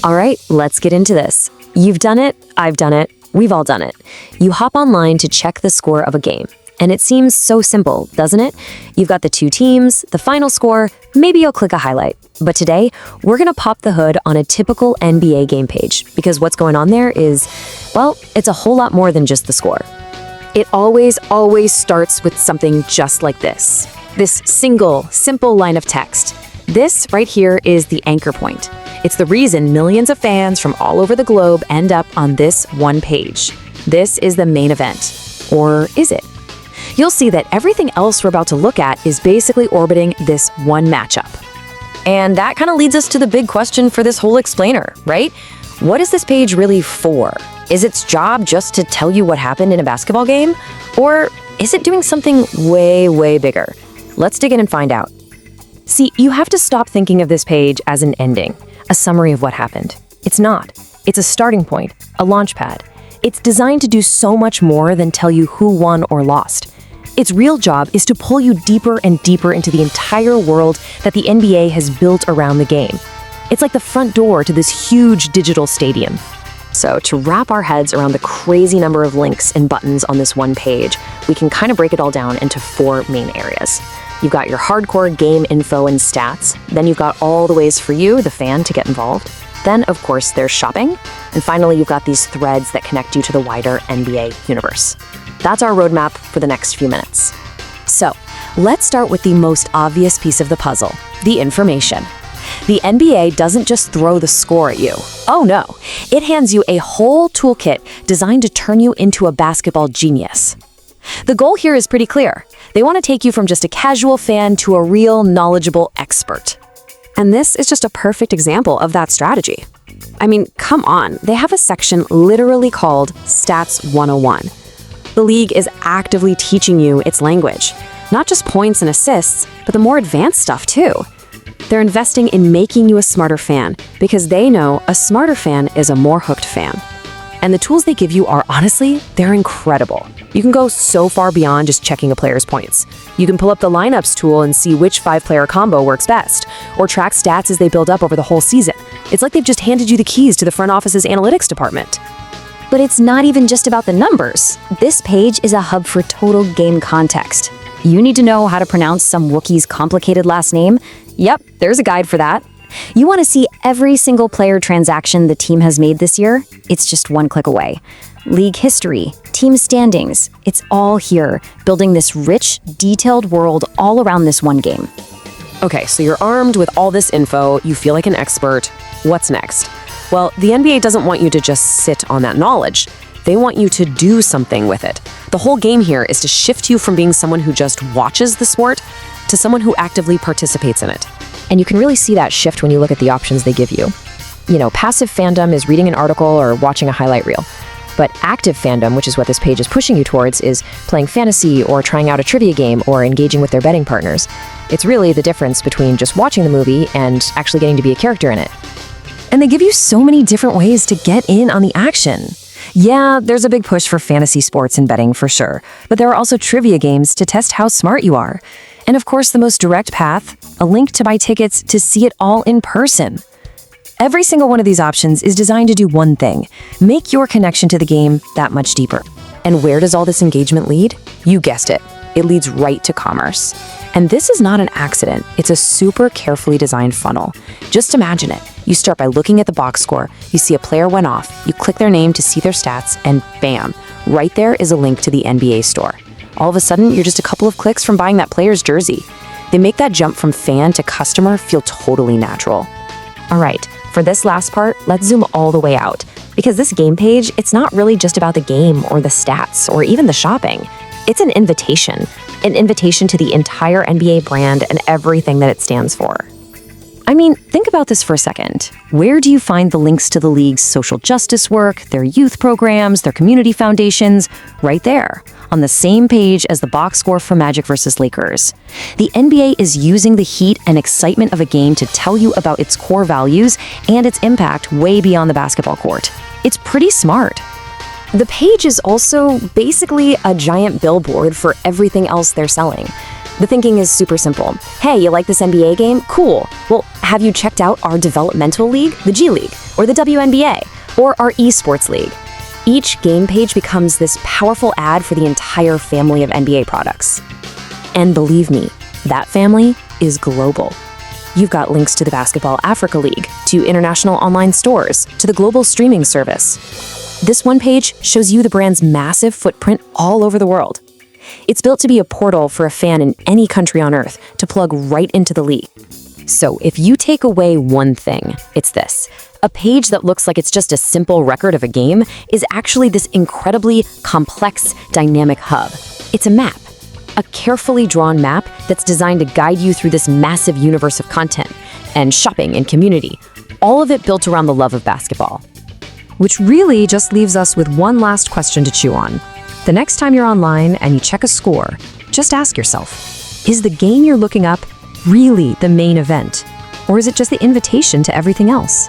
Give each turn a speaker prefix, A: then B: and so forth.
A: All right, let's get into this. You've done it, I've done it, we've all done it. You hop online to check the score of a game. And it seems so simple, doesn't it? You've got the two teams, the final score, maybe you'll click a highlight. But today, we're gonna pop the hood on a typical NBA game page, because what's going on there is, well, it's a whole lot more than just the score.
B: It always starts with something just like this. This single, simple line of text. This right here is the anchor point. It's the reason millions of fans from all over the globe end up on this one page. This is the main event. Or is it? You'll see that everything else we're about to look at is basically orbiting this one matchup.
A: And that kind of leads us to the big question for this whole explainer, right? What is this page really for? Is its job just to tell you what happened in a basketball game? Or is it doing something way bigger? Let's dig in and find out. See, you have to stop thinking of this page as an ending, a summary of what happened. It's not. It's a starting point, a launch pad. It's designed to do so much more than tell you who won or lost. Its real job is to pull you deeper and deeper into the entire world that the NBA has built around the game. It's like the front door to this huge digital stadium. So to wrap our heads around the crazy number of links and buttons on this one page, we can kind of break it all down into four main areas. You've got your hardcore game info and stats. Then you've got all the ways for you, the fan, to get involved. Then, of course, there's shopping. And finally, you've got these threads that connect you to the wider NBA universe. That's our roadmap for the next few minutes. So, let's start with the most obvious piece of the puzzle, the information. The NBA doesn't just throw the score at you. Oh no, it hands you a whole toolkit designed to turn you into a basketball genius. The goal here is pretty clear. They want to take you from just a casual fan to a real knowledgeable expert.
B: And this is just a perfect example of that strategy. I mean, come on, they have a section literally called Stats 101. The league is actively teaching you its language, not just points and assists, but the more advanced stuff too. They're investing in making you a smarter fan because they know a smarter fan is a more hooked fan. And the tools they give you are honestly, they're incredible. You can go so far beyond just checking a player's points. You can pull up the lineups tool and see which 5-player combo works best, or track stats as they build up over the whole season. It's like they've just handed you the keys to the front office's analytics department.
C: But it's not even just about the numbers. This page is a hub for total game context. You need to know how to pronounce some Wookiee's complicated last name? Yep, there's a guide for that. You want to see every single player transaction the team has made this year? It's just one click away. League history, team standings, it's all here, building this rich, detailed world all around this one game.
A: Okay, so you're armed with all this info, you feel like an expert. What's next? Well, the NBA doesn't want you to just sit on that knowledge. They want you to do something with it. The whole game here is to shift you from being someone who just watches the sport to someone who actively participates in it. And you can really see that shift when you look at the options they give you. You know, passive fandom is reading an article or watching a highlight reel. But active fandom, which is what this page is pushing you towards, is playing fantasy or trying out a trivia game or engaging with their betting partners. It's really the difference between just watching the movie and actually getting to be a character in it. And they give you so many different ways to get in on the action. Yeah, there's a big push for fantasy sports and betting for sure, but there are also trivia games to test how smart you are. And of course, the most direct path, a link to buy tickets to see it all in person. Every single one of these options is designed to do one thing, make your connection to the game that much deeper. And where does all this engagement lead? You guessed it. It leads right to commerce. And this is not an accident. It's a super carefully designed funnel. Just imagine it. You start by looking at the box score, you see a player went off, you click their name to see their stats, and bam, right there is a link to the NBA store. All of a sudden, you're just a couple of clicks from buying that player's jersey. They make that jump from fan to customer feel totally natural. All right, for this last part, let's zoom all the way out. Because this game page, it's not really just about the game or the stats or even the shopping. It's an invitation to the entire NBA brand and everything that it stands for. I mean, think about this for a second. Where do you find the links to the league's social justice work, their youth programs, their community foundations? Right there, on the same page as the box score for Magic versus Lakers. The NBA is using the heat and excitement of a game to tell you about its core values and its impact way beyond the basketball court. It's pretty smart. The page is also basically a giant billboard for everything else they're selling.
B: The thinking is super simple. Hey, you like this NBA game? Cool. Well, have you checked out our developmental league, the G League, or the WNBA, or our esports league? Each game page becomes this powerful ad for the entire family of NBA products. And believe me, that family is global. You've got links to the Basketball Africa League, to international online stores, to the global streaming service. This one page shows you the brand's massive footprint all over the world. It's built to be a portal for a fan in any country on Earth to plug right into the league. So if you take away one thing, it's this. A page that looks like it's just a simple record of a game is actually this incredibly complex, dynamic hub. It's a map. A carefully drawn map that's designed to guide you through this massive universe of content and shopping and community, all of it built around the love of basketball.
A: Which really just leaves us with one last question to chew on. The next time you're online and you check a score, just ask yourself, is the game you're looking up really the main event? Or is it just the invitation to everything else?